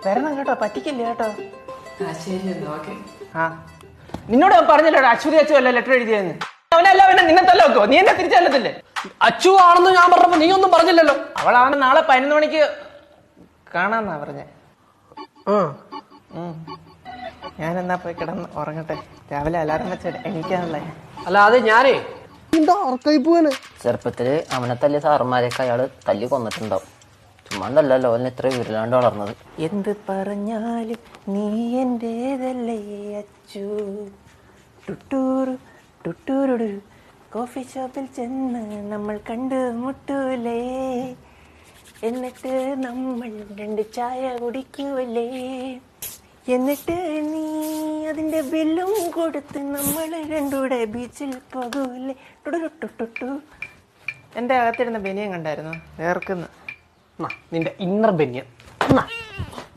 വരണം കേട്ടോ, പറ്റിക്കില്ല കേട്ടോ. ഓക്കെ. ആ നിന്നോട് ഞാൻ പറഞ്ഞല്ലോ അശ്വതി അച്ചു അല്ല ലെറ്റർ എഴുതിയെന്ന്. അവനല്ല അവനെ നിന്നെ തല്ല വെക്കോ? നീ എന്നെ തിരിച്ചല്ലത്തില്ലേ? അച്ചു ആണെന്ന് ഞാൻ പറഞ്ഞപ്പോ നീ ഒന്നും പറഞ്ഞില്ലല്ലോ. അവളാണ് നാളെ 11 മണിക്ക് കാണാന്നാ പറഞ്ഞേ. ഞാനെന്നാ പോയി കിടന്ന് ഉറങ്ങട്ടെ, രാവിലെ അലാറം വെച്ച എണീക്കാനുള്ളേ. അല്ല അത് ഞാനേ ചെറുപ്പത്തില് അവനെ തല്ലിയ സാറന്മാരെയൊക്കെ അയാള് തല്ലി കൊന്നിട്ടുണ്ടാവും. ചുമ്മാണ്ടല്ലോ അവൻ ഇത്ര വിരലാണ്ട് വളർന്നത്. എന്ത് പറഞ്ഞാലും നീ എന്റേതല്ലേ അച്ചു. ടുട്ടൂറു ടുട്ടൂരു കോഫി ഷോപ്പിൽ ചെന്ന് നമ്മൾ കണ്ടു മുട്ടൂലേ, എന്നിട്ട് നമ്മൾ 2 ചായ കുടിക്കൂലേ, എന്നിട്ട് നീ അതിന്റെ ബില്ലും കൊടുത്ത് നമ്മൾ 2 കൂടെ ബീച്ചിൽ പോകൂലേ. ടുട്ടു എന്റെ അകത്തിരുന്ന ബനിയൻ കണ്ടായിരുന്നു, വേർക്കുന്നു. നിന്റെ ഇന്നർ ബനിയൻ.